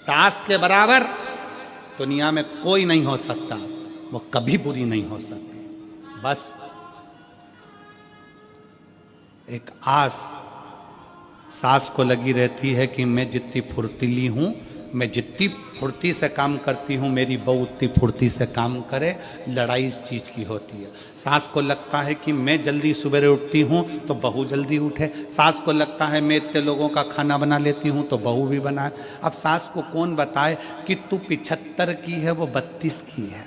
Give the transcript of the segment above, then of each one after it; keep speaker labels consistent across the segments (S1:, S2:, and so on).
S1: सास के बराबर दुनिया में कोई नहीं हो सकता, वो कभी बुरी नहीं हो सकती। बस एक आस सास को लगी रहती है कि मैं जितनी फुर्तीली हूं, मैं जितनी फुर्ती से काम करती हूं, मेरी बहू उतनी फुर्ती से काम करे। लड़ाई इस चीज की होती है। सास को लगता है कि मैं जल्दी सवेरे उठती हूं तो बहू जल्दी उठे। सास को लगता है मैं इतने लोगों का खाना बना लेती हूं तो बहू भी बनाए। अब सास को कौन बताए कि तू 75 की है, वो 32 की है।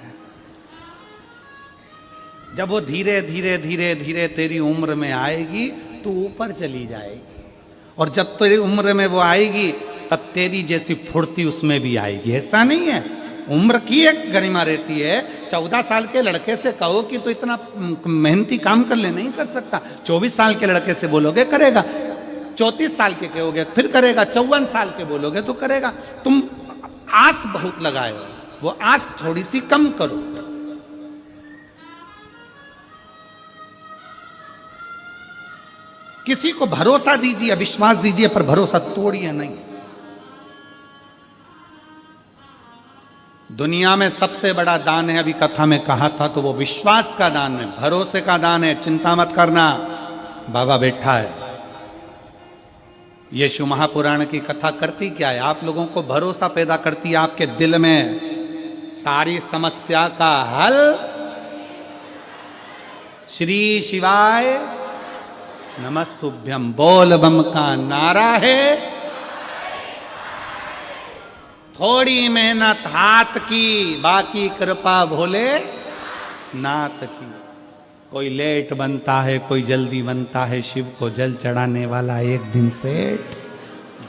S1: जब वो धीरे धीरे धीरे धीरे तेरी उम्र में आएगी तो ऊपर चली जाएगी, और जब तेरी उम्र में वो आएगी तब तेरी जैसी फुर्ती उसमें भी आएगी। ऐसा नहीं है, उम्र की एक गरिमा रहती है। 14 साल के लड़के से कहो कि तो इतना मेहनती काम कर ले, नहीं कर सकता। 24 साल के लड़के से बोलोगे करेगा, 34 साल के कहोगे फिर करेगा, 54 साल के बोलोगे तो करेगा। तुम आस बहुत लगाए हो, वो आस थोड़ी सी कम करो। किसी को भरोसा दीजिए, विश्वास दीजिए, पर भरोसा तोड़िए नहीं। दुनिया में सबसे बड़ा दान है, अभी कथा में कहा था, तो वो विश्वास का दान है, भरोसे का दान है। चिंता मत करना, बाबा बैठा है। ये शिव महापुराण की कथा करती क्या है? आप लोगों को भरोसा पैदा करती है आपके दिल में। सारी समस्या का हल श्री शिवाय नमस्तुभ्यम बोल बम का नारा है। थोड़ी मेहनत हाथ की, बाकी कृपा भोले नाथ की। कोई लेट बनता है, कोई जल्दी बनता है, शिव को जल चढ़ाने वाला एक दिन सेठ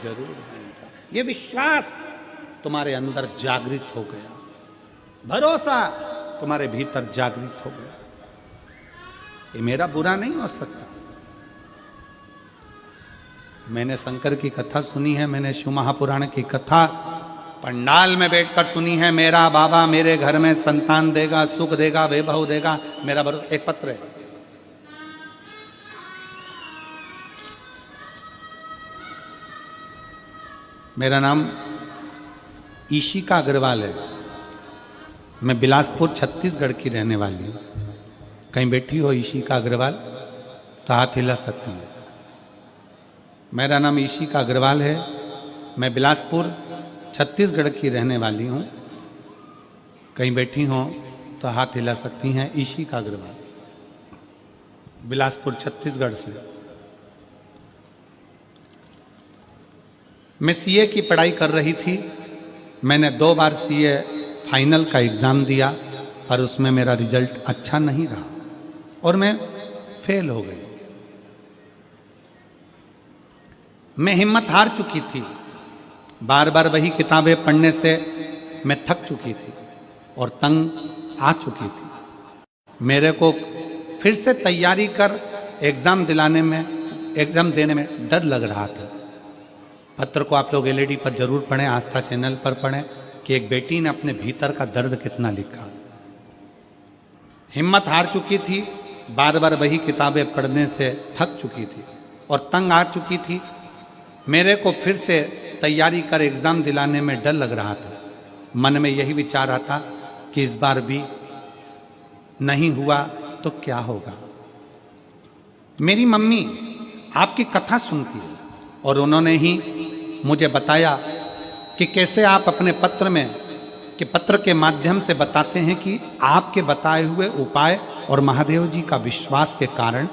S1: जरूर बनेगा। ये विश्वास तुम्हारे अंदर जागृत हो गया, भरोसा तुम्हारे भीतर जागृत हो गया। ये मेरा बुरा नहीं हो सकता। मैंने शंकर की कथा सुनी है, मैंने शिव महापुराण की कथा पंडाल में बैठकर सुनी है। मेरा बाबा मेरे घर में संतान देगा, सुख देगा, वैभव देगा, मेरा भरोसा। एक पत्र है, मेरा नाम ईशिका अग्रवाल है, मैं बिलासपुर छत्तीसगढ़ की रहने वाली हूँ। कहीं बैठी हो ईशिका अग्रवाल तो हाथ हिला सकती है। मेरा नाम ईशिका अग्रवाल है, मैं बिलासपुर छत्तीसगढ़ की रहने वाली हूँ। कहीं बैठी हो तो हाथ हिला सकती हैं। ईशिका अग्रवाल, बिलासपुर छत्तीसगढ़ से। मैं सीए की पढ़ाई कर रही थी। मैंने 2 बार सीए फाइनल का एग्ज़ाम दिया, पर उसमें मेरा रिजल्ट अच्छा नहीं रहा और मैं फेल हो गई। मैं हिम्मत हार चुकी थी, बार बार वही किताबें पढ़ने से मैं थक चुकी थी और तंग आ चुकी थी। मेरे को फिर से तैयारी कर एग्ज़ाम देने में डर लग रहा था। पत्र को आप लोग एलईडी पर जरूर पढ़ें, आस्था चैनल पर पढ़ें कि एक बेटी ने अपने भीतर का दर्द कितना लिखा। हिम्मत हार चुकी थी, बार बार वही किताबें पढ़ने से थक चुकी थी और तंग आ चुकी थी। मेरे को फिर से तैयारी कर एग्ज़ाम दिलाने में डर लग रहा था। मन में यही विचार आता कि इस बार भी नहीं हुआ तो क्या होगा। मेरी मम्मी आपकी कथा सुनती है और उन्होंने ही मुझे बताया कि कैसे आप अपने पत्र के माध्यम से बताते हैं कि आपके बताए हुए उपाय और महादेव जी का विश्वास के कारण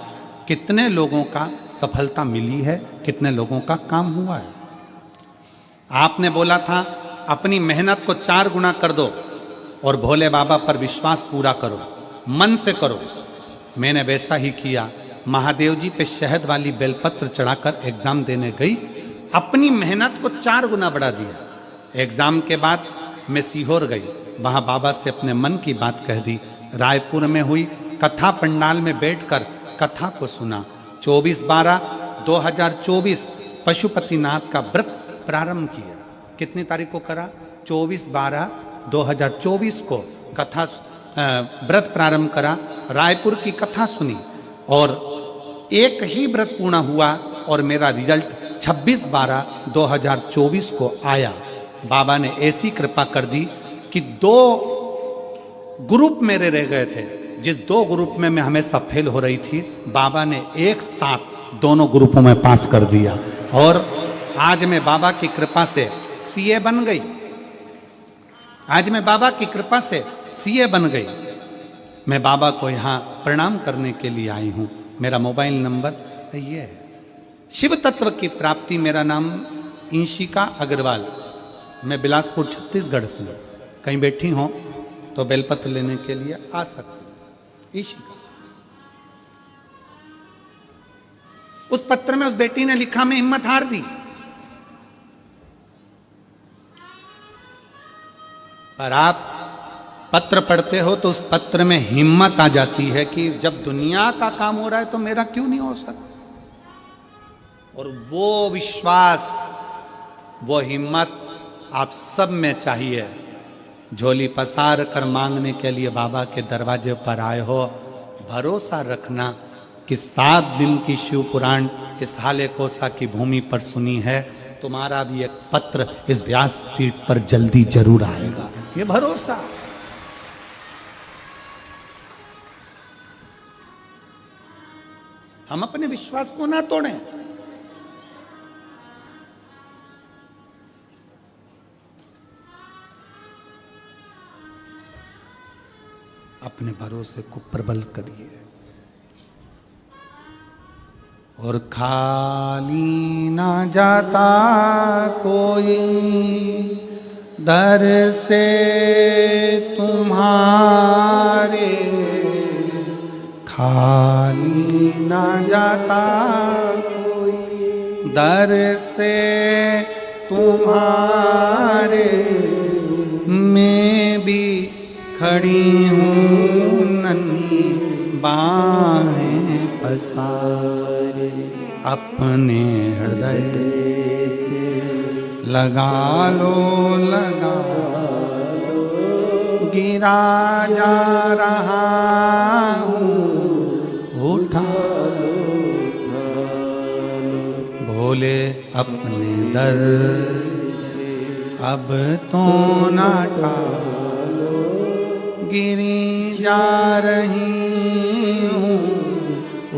S1: कितने लोगों का सफलता मिली है, कितने लोगों का काम हुआ है। आपने बोला था अपनी मेहनत को 4 गुना कर दो और भोले बाबा पर विश्वास पूरा करो, मन से करो। मैंने वैसा ही किया। महादेव जी पे शहद वाली बेलपत्र चढ़ाकर एग्जाम देने गई, अपनी मेहनत को 4 गुना बढ़ा दिया। एग्जाम के बाद मैं सीहोर गई, वहां बाबा से अपने मन की बात कह दी। रायपुर में हुई कथा पंडाल में बैठकर कथा को सुना। 24/12/2024 पशुपतिनाथ का व्रत प्रारंभ किया। कितनी तारीख को करा? 24/12/2024 को कथा व्रत प्रारंभ करा। रायपुर की कथा सुनी और एक ही व्रत पूर्ण हुआ और मेरा रिजल्ट 26/12/2024 को आया। बाबा ने ऐसी कृपा कर दी कि 2 ग्रुप मेरे रह गए थे। जिस 2 ग्रुप में मैं हमेशा फेल हो रही थी, बाबा ने एक साथ दोनों ग्रुपों में पास कर दिया। और आज मैं बाबा की कृपा से सीए बन गई। आज मैं बाबा की कृपा से सीए बन गई। मैं बाबा को यहाँ प्रणाम करने के लिए आई हूँ। मेरा मोबाइल नंबर ये है। शिव तत्व की प्राप्ति, मेरा नाम इंशिका अग्रवाल। मैं बिलासपुर छत्तीसगढ़ से हूँ। कहीं बैठी हो तो बेलपत्र लेने के लिए आ सकते। इंशिका। उस पत्र में उस बेटी ने लिखा, मैं हिम्मत हार दी, पर आप पत्र पढ़ते हो तो उस पत्र में हिम्मत आ जाती है कि जब दुनिया का काम हो रहा है तो मेरा क्यों नहीं हो सकता। और वो विश्वास, वो हिम्मत आप सब में चाहिए। झोली पसार कर मांगने के लिए बाबा के दरवाजे पर आए हो, भरोसा रखना कि 7 दिन की शिव पुराण इस हाले कोसा की भूमि पर सुनी है। तुम्हारा भी एक पत्र इस व्यासपीठ पर जल्दी जरूर आएगा, ये भरोसा। हम अपने विश्वास को ना तोड़ें। अपने भरोसे को प्रबल करिए। और खाली ना जाता कोई दर से तुम्हारे, खाली ना जाता कोई दर से तुम्हारे। मैं भी खड़ी हूँ नन्ही बाहें पसारे, अपने हृदय से लगा लो, लगा लो, गिरा जा रहा हूँ, उठा लो, भोले अपने दर से अब तो ना टालो, गिरी जा रही हूँ,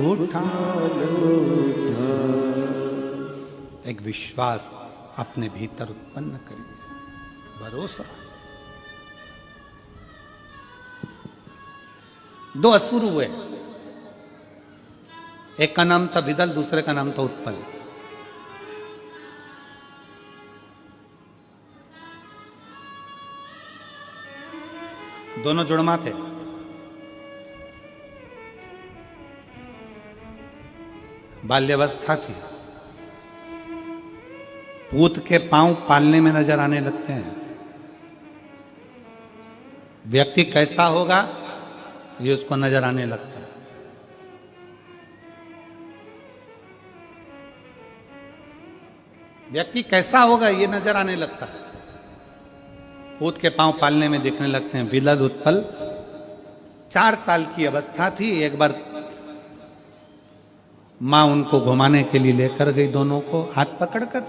S1: उठा लो। एक विश्वास अपने भीतर उत्पन्न करिए, भरोसा। 2 असुर हुए, एक का नाम था विदल, दूसरे का नाम था उत्पल। दोनों जुड़मा थे। बाल्यावस्था थी। पूत के पांव पालने में नजर आने लगते हैं। व्यक्ति कैसा होगा ये उसको नजर आने लगता है। व्यक्ति कैसा होगा ये नजर आने लगता है। पूत के पांव पालने में दिखने लगते हैं। विदल उत्पल 4 साल की अवस्था थी। एक बार मां उनको घुमाने के लिए लेकर गई, दोनों को हाथ पकड़कर।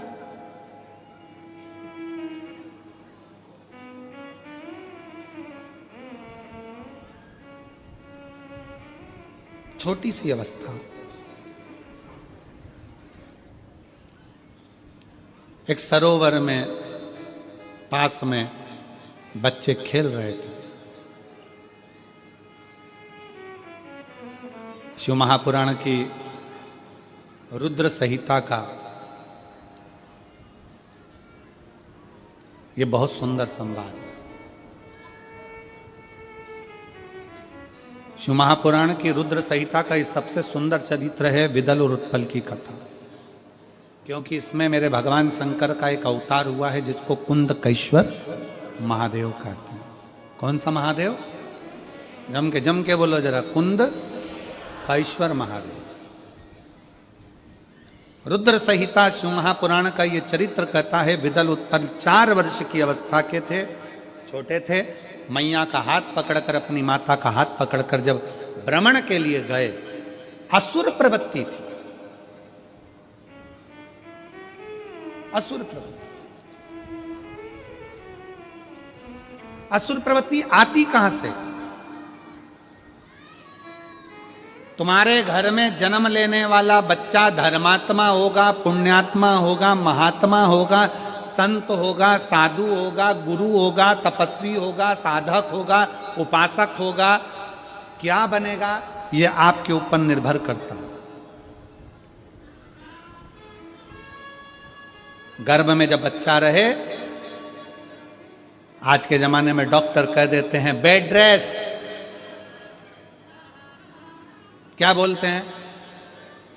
S1: छोटी सी अवस्था। एक सरोवर में पास में बच्चे खेल रहे थे। शिव महापुराण की रुद्र संहिता का ये बहुत सुंदर संवाद। शिव महापुराण की रुद्र संहिता का ये सबसे सुंदर चरित्र है विदल और उत्पल की कथा, क्योंकि इसमें मेरे भगवान शंकर का एक अवतार हुआ है जिसको कुंदकेश्वर महादेव कहते हैं। कौन सा महादेव? जम के बोलो जरा, कुंदकेश्वर महादेव। रुद्र संहिता शिव महापुराण का ये चरित्र कहता है विदल उत्पल 4 वर्ष की अवस्था के थे, छोटे थे। मैया का हाथ पकड़कर, अपनी माता का हाथ पकड़कर जब भ्रमण के लिए गए, असुर प्रवृत्ति थी, असुर प्रवृत्ति। असुर प्रवृत्ति आती कहां से? तुम्हारे घर में जन्म लेने वाला बच्चा धर्मात्मा होगा, पुण्यात्मा होगा, महात्मा होगा, संत होगा, साधु होगा, गुरु होगा, तपस्वी होगा, साधक होगा, उपासक होगा, क्या बनेगा यह आपके ऊपर निर्भर करता है। गर्भ में जब बच्चा रहे, आज के जमाने में डॉक्टर कह देते हैं बेड रेस्ट। क्या बोलते हैं?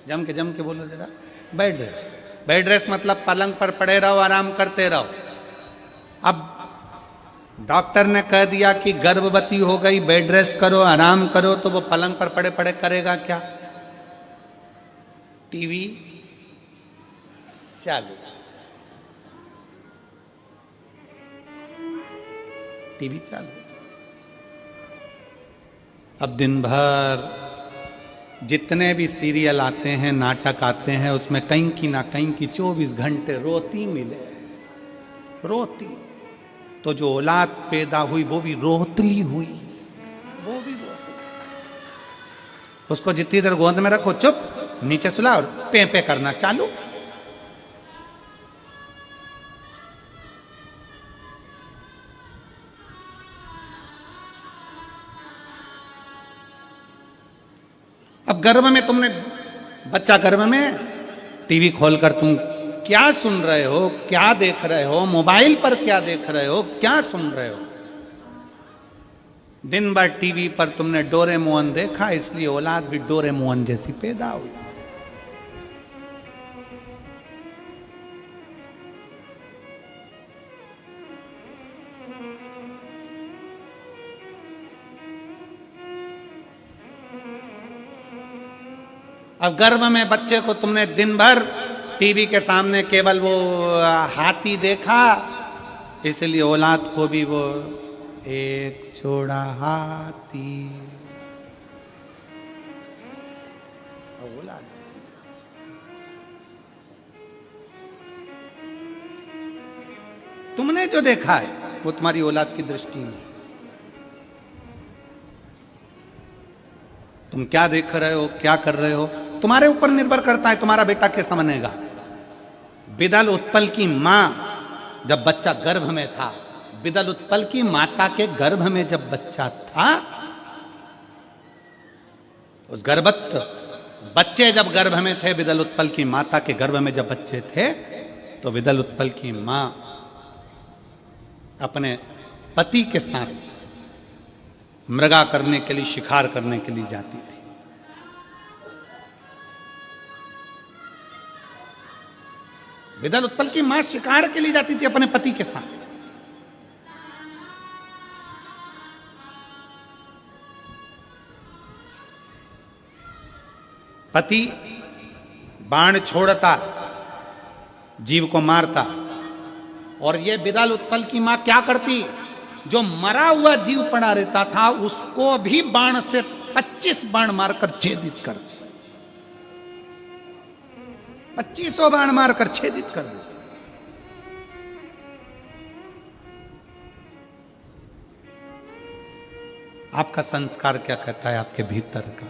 S1: जम के बोलो जरा, बेड रेस्ट। बेड रेस्ट मतलब पलंग पर पड़े रहो, आराम करते रहो। अब डॉक्टर ने कह दिया कि गर्भवती हो गई, बेड रेस्ट करो, आराम करो, तो वो पलंग पर पड़े पड़े करेगा क्या? टीवी चालू, टीवी चालू। अब दिन भर जितने भी सीरियल आते हैं, नाटक आते हैं, उसमें कहीं की ना कहीं की 24 घंटे रोती मिले, रोती। तो जो औलाद पैदा हुई वो भी रोतली हुई, वो भी रोतली। उसको जितनी देर गोद में रखो चुप, नीचे सुला और पे पे करना चालू। अब गर्भ में तुमने बच्चा गर्भ में, टीवी खोलकर तुम क्या सुन रहे हो, क्या देख रहे हो, मोबाइल पर क्या देख रहे हो, क्या सुन रहे हो? दिन भर टीवी पर तुमने डोरेमोन देखा, इसलिए औलाद भी डोरेमोन जैसी पैदा हुई। अब गर्भ में बच्चे को तुमने दिन भर टीवी के सामने केवल वो हाथी देखा, इसलिए औलाद को भी वो एक जोड़ा हाथी औलाद। तुमने जो देखा है वो तुम्हारी औलाद की दृष्टि में। तुम क्या देख रहे हो, क्या कर रहे हो, तुम्हारे ऊपर निर्भर करता है। तुम्हारा बेटा कैसा बनेगा? बिदल उत्पल की मां जब बच्चा गर्भ में था, बिदल उत्पल की माता के गर्भ में जब बच्चा था, उस गर्भस्थ बच्चे जब गर्भ में थे, बिदल उत्पल की माता के गर्भ में जब बच्चे थे, तो बिदल उत्पल की मां अपने पति के साथ मृगा करने के लिए, शिकार करने के लिए जाती थी। बिदल उत्पल की मां शिकार के लिए जाती थी अपने पति के साथ। पति बाण छोड़ता, जीव को मारता, और ये बिदल उत्पल की मां क्या करती? जो मरा हुआ जीव पड़ा रहता था उसको भी बाण से 25 बाण मारकर छेदित कर, 2500 बाण मारकर छेदित कर देते। आपका संस्कार क्या कहता है आपके भीतर का?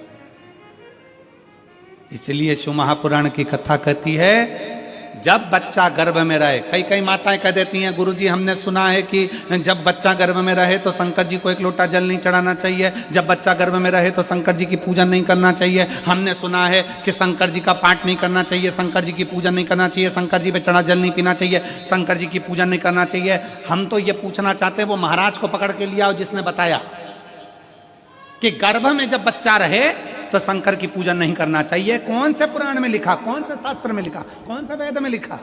S1: इसलिए शिव महापुराण की कथा कहती है, जब बच्चा गर्भ में रहे, कई माताएं कह देती हैं गुरुजी हमने सुना है कि जब बच्चा गर्भ में रहे तो शंकर जी को एक लोटा जल नहीं चढ़ाना चाहिए, जब बच्चा गर्भ में रहे तो शंकर जी की पूजन नहीं करना चाहिए, हमने सुना है कि शंकर जी का पाठ नहीं करना चाहिए, शंकर जी की पूजन नहीं करना चाहिए, शंकर जी पे चढ़ा जल नहीं पीना चाहिए, शंकर जी की पूजन नहीं करना चाहिए। हम तो ये पूछना चाहते हैं वो महाराज को पकड़ के लिया जिसने बताया कि गर्भ में जब बच्चा रहे तो शंकर की पूजन नहीं करना चाहिए। कौन से पुराण में लिखा, कौन से शास्त्र में लिखा, कौन से वेद में लिखा?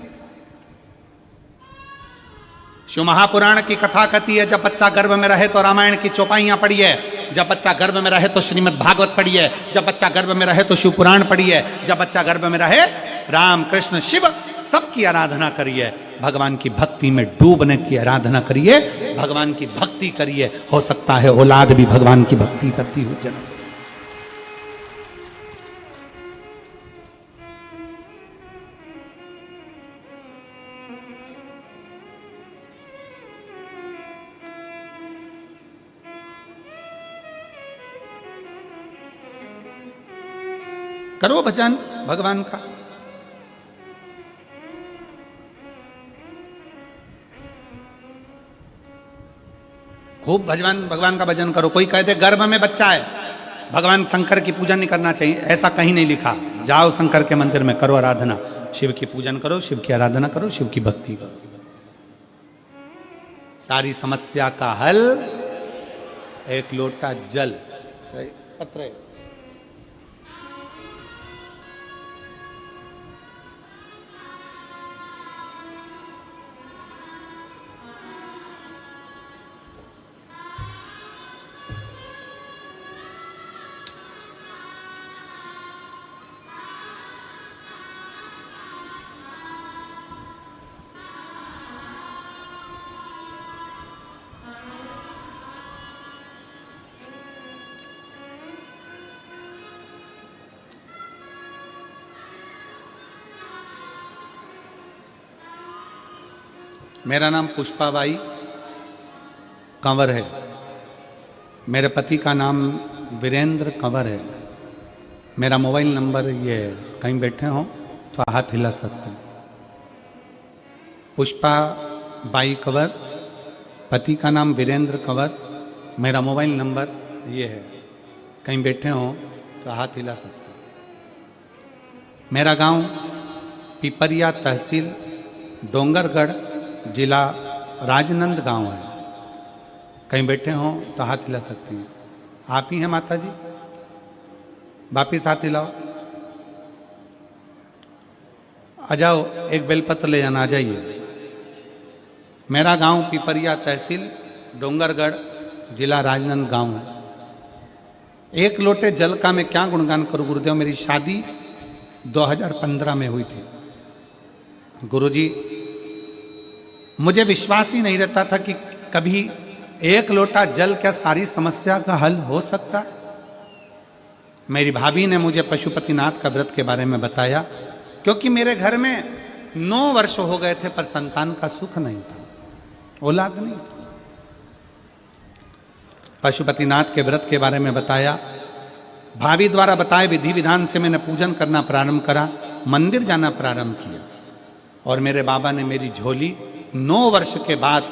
S1: शिव महापुराण की कथा कहती है जब बच्चा गर्भ में रहे तो रामायण की चौपाइयां पढ़िए, जब बच्चा गर्भ में रहे तो श्रीमद् भागवत पढ़िए, जब बच्चा गर्भ में रहे तो शिव पुराण पढ़िए, जब बच्चा गर्भ में रहे राम कृष्ण शिव सबकी आराधना करिए, भगवान की भक्ति में डूबने की आराधना करिए, भगवान की भक्ति करिए। हो सकता है औलाद भी भगवान की भक्ति करती हो जन्म। करो भजन भगवान का। खूब भगवान का भजन करो। कोई कहते गर्भ में बच्चा है, भगवान शंकर की पूजा नहीं करना चाहिए, ऐसा कहीं नहीं लिखा। जाओ शंकर के मंदिर में करो आराधना, शिव की पूजन करो, शिव की आराधना करो, शिव की भक्ति करो। सारी समस्या का हल एक लोटा जल। पत्र मेरा नाम पुष्पाबाई कंवर है। मेरे पति का नाम वीरेंद्र कंवर है। मेरा मोबाइल नंबर ये है, कहीं बैठे हो तो हाथ हिला सकते हैं। पुष्पाबाई कंवर, पति का नाम वीरेंद्र कंवर, मेरा मोबाइल नंबर ये है, कहीं बैठे हो तो हाथ हिला सकते हैं। मेरा गांव पिपरिया, तहसील डोंगरगढ़, जिला राजनंद गांव है। कहीं बैठे हो तो हाथ हिला सकती हैं। आप ही हैं माता जी? वापिस हाथ हिलाओ। आ जाओ, एक बेलपत्र ले जाना, आ जाइए। मेरा गांव पिपरिया, तहसील डोंगरगढ़, जिला राजनंद गांव है। एक लोटे जल का मैं क्या गुणगान करूं गुरुदेव। मेरी शादी 2015 में हुई थी। गुरुजी, मुझे विश्वास ही नहीं रहता था कि कभी एक लोटा जल क्या सारी समस्या का हल हो सकता है। मेरी भाभी ने मुझे पशुपतिनाथ का व्रत के बारे में बताया, क्योंकि मेरे घर में 9 वर्ष हो गए थे पर संतान का सुख नहीं था, औलाद नहीं था। पशुपतिनाथ के व्रत के बारे में बताया, भाभी द्वारा बताए विधि विधान से मैंने पूजन करना प्रारंभ करा, मंदिर जाना प्रारंभ किया। और मेरे बाबा ने मेरी झोली 9 वर्ष के बाद,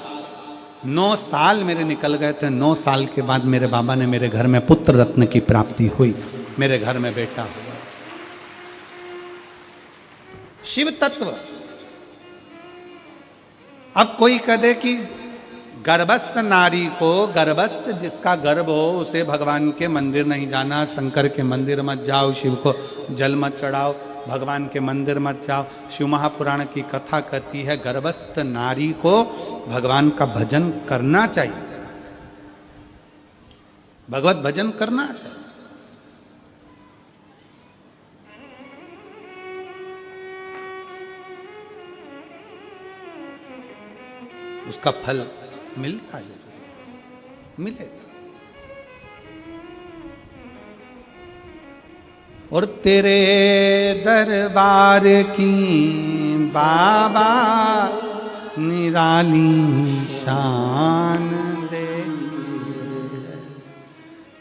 S1: 9 साल मेरे निकल गए थे। 9 साल के बाद मेरे बाबा ने मेरे घर में पुत्र रत्न की प्राप्ति हुई, मेरे घर में बेटा हुआ। शिव तत्व। अब कोई कह दे कि गर्भस्थ नारी को, गर्भस्थ जिसका गर्भ हो उसे भगवान के मंदिर नहीं जाना, शंकर के मंदिर मत जाओ, शिव को जल मत चढ़ाओ, भगवान के मंदिर मत जाओ। शिव महापुराण की कथा कहती है गर्भस्थ नारी को भगवान का भजन करना चाहिए, भगवत भजन करना चाहिए। उसका फल मिलता जरूर मिलेगा। और तेरे दरबार की बाबा निराली शान देखी,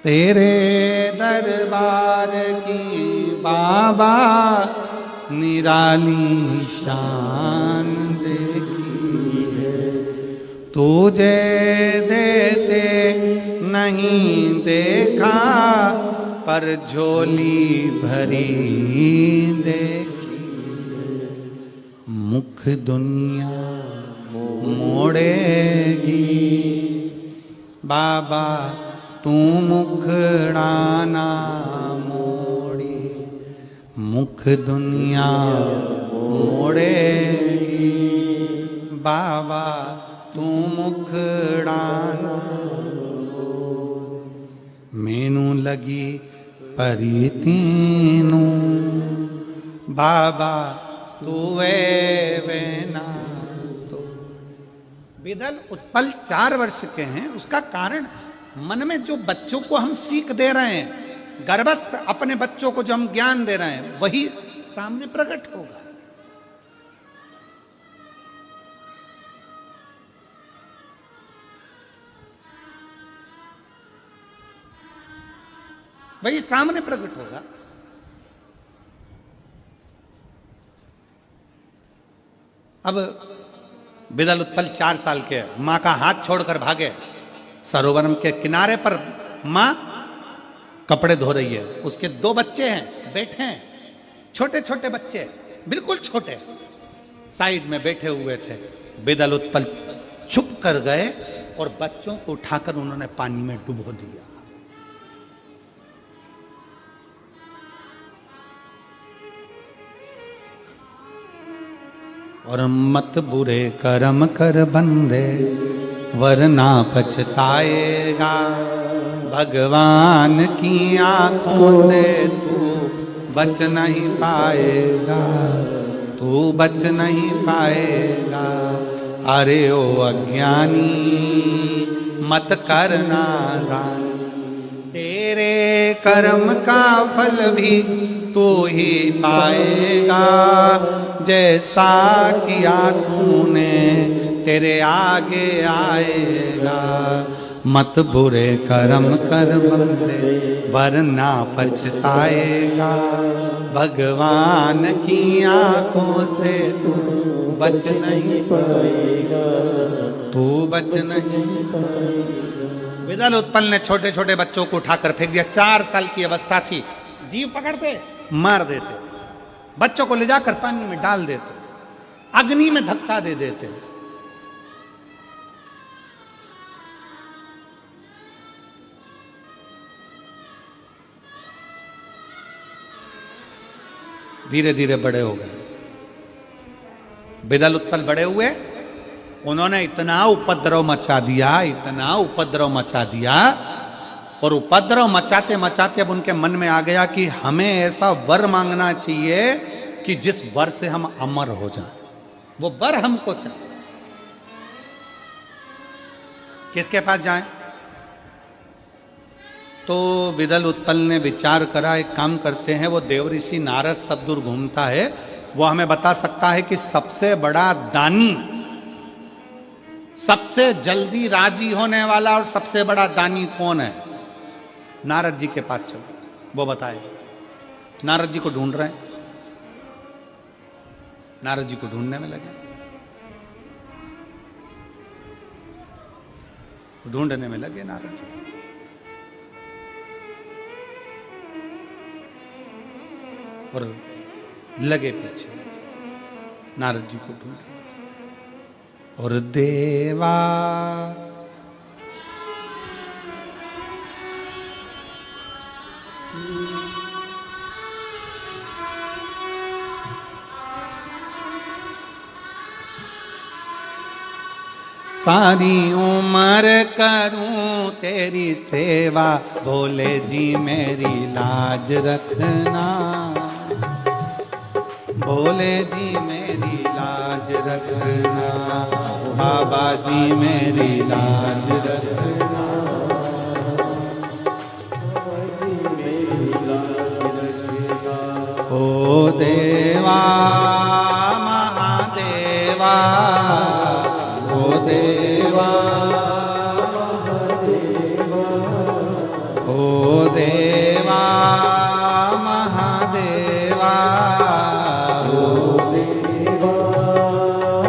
S1: तेरे दरबार की बाबा निराली शान देखी है। तुझे देते नहीं देखा पर झोली भरी देखी, मुख दुनिया मोड़ेगी बाबा तू मुखड़ाना मोड़ी, मुख दुनिया मोड़ेगी बाबा तू मुखड़ाना। मैनू लगी परी तीनू बाबा तू वे ना तो। विदल उत्पल 4 वर्ष के हैं। उसका कारण मन में जो बच्चों को हम सीख दे रहे हैं, गर्भस्थ अपने बच्चों को जो हम ज्ञान दे रहे हैं, वही सामने प्रकट होगा। वही सामने प्रकट होगा। अब बिदल उत्पल 4 साल के, माँ का हाथ छोड़कर भागे। सरोवरम के किनारे पर माँ कपड़े धो रही है, उसके 2 बच्चे हैं, बैठे हैं, छोटे छोटे बच्चे, बिल्कुल छोटे, साइड में बैठे हुए थे। बिदल उत्पल चुप कर गए और बच्चों को उठाकर उन्होंने पानी में डुबो दिया। और मत बुरे कर्म कर बंदे वरना पछताएगा, भगवान की आंखों से तू बच नहीं पाएगा, तू बच नहीं पाएगा। अरे ओ अज्ञानी मत करना दान, तेरे कर्म का फल भी तू ही पाएगा, जैसा किया तूने तेरे आगे आएगा। मत बुरे कर्म कर बंदे वरना पछताएगा, भगवान की आंखों से तू बच नहीं पाएगा, तू बच नहीं पाएगा। बिदल उत्पल ने छोटे छोटे बच्चों को उठाकर फेंक दिया। 4 साल की अवस्था थी, जीव पकड़ते मार देते, बच्चों को ले जाकर पानी में डाल देते, अग्नि में धक्का दे देते। धीरे धीरे बड़े हो गए। बिदल उत्पल बड़े हुए, उन्होंने इतना उपद्रव मचा दिया, इतना उपद्रव मचा दिया, और उपद्रव मचाते मचाते अब उनके मन में आ गया कि हमें ऐसा वर मांगना चाहिए कि जिस वर से हम अमर हो जाएं। वो वर हमको चाहिए। किसके पास जाएं? तो बिदल उत्पल ने विचार करा, एक काम करते हैं, वो देवऋषि नारद सब दूर घूमता है, वो हमें बता सकता है कि सबसे बड़ा दानी, सबसे जल्दी राजी होने वाला और सबसे बड़ा दानी कौन है। नारद जी के पास चलो, वो बताए। नारद जी को ढूंढ रहे हैं, नारद जी को ढूंढने में लगे, ढूंढने में लगे नारद जी। और लगे पीछे, नारद जी को ढूंढ। और देवा सारी उम्र करूं तेरी सेवा, भोले जी मेरी लाज रखना, भोले जी मेरी लाज रखना, बाबा जी मेरी लाज रखना, ओ देवा महादेवा, ओ देवा महादेवा, ओ देवा महादेवा, ओ देवा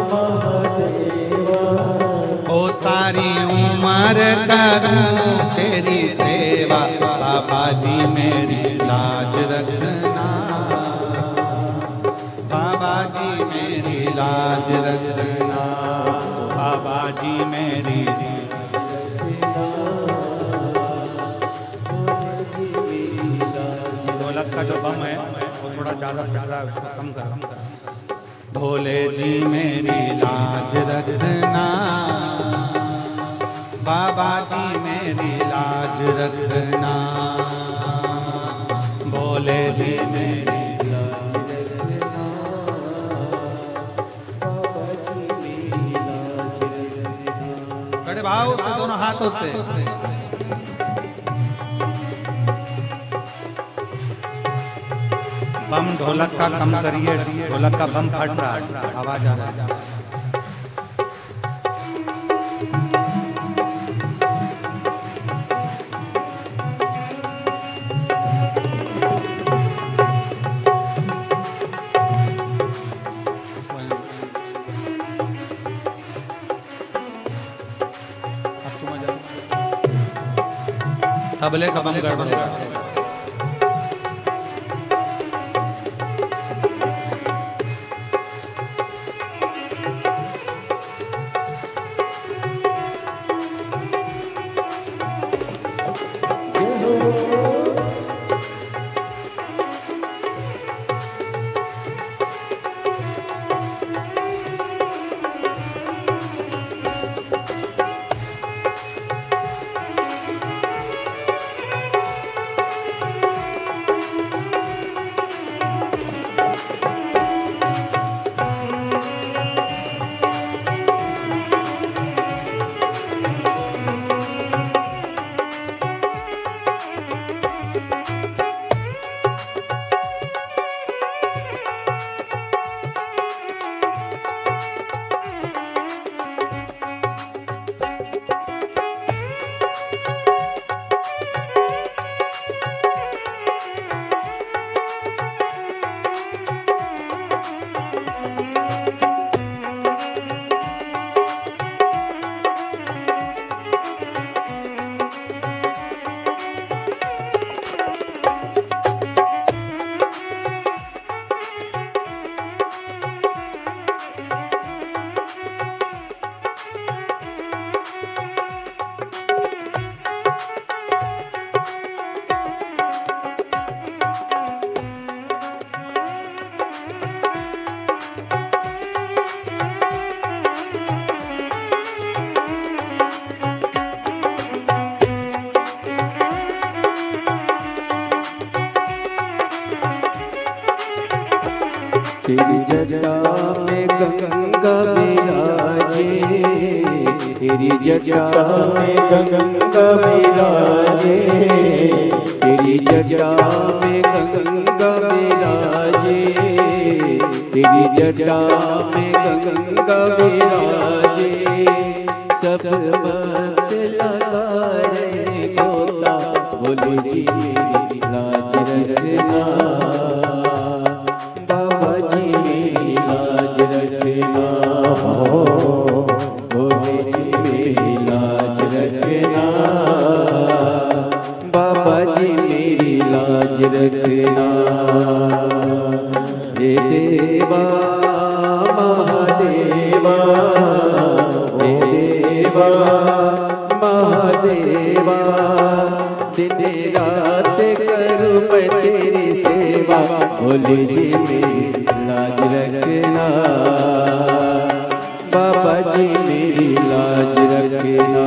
S1: महादेवा, ओ सारी उम्र करूं तेरी सेवा, बाबा जी मेरी लाज रखना, बाबा जी मेरी लाज रखना, बाबा जी मेरी। ढोलक का जो बम है वो थोड़ा ज्यादा कम कर। भोले जी मेरी लाज रखना, बाबा जी मेरी लाज रखना, भोले जी मेरी भाव से, दोनों हाथों से। बम ढोलक का कम करिए, ढोलक का बम फट रहा है, आवाज आ रहा है। तबले का बम गड़बड़ हो रहा है।
S2: तेरी जटा में गंगा विराजे, तेरी जटा में गंगा विराजे, तेरी जटा में गंगा विराजे, तेरी जटा में गंगा विराजे। सब बात लगा रे गोता, बोलो जी मेरी लाज रखना, बाबा जी मेरी लाज रखना, भोले जी मेरी लाज रखना, बाबा जी मेरी लाज रखना। हे देवा महादेवा, हे देवा महादेवा, दिन रात करूं मैं तेरी सेवा, भोले जी मेरी लाज रखना, बाबा जी मेरी लाज रखना,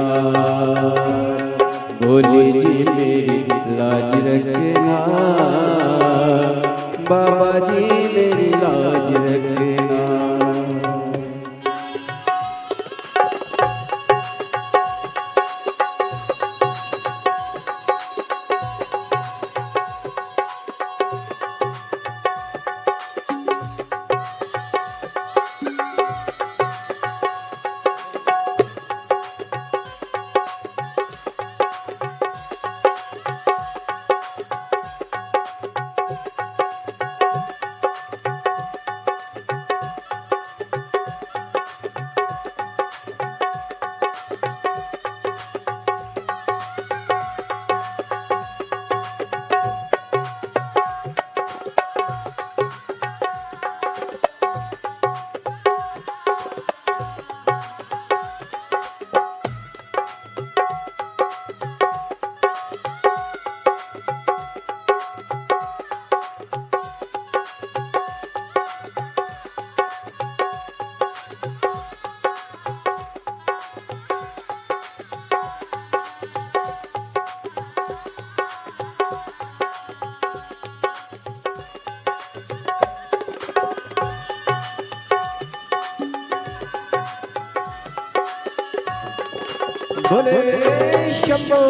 S2: भोले जी मेरी लाज रखना, बाबा जी मेरी लाज रखना। भोले शंभो।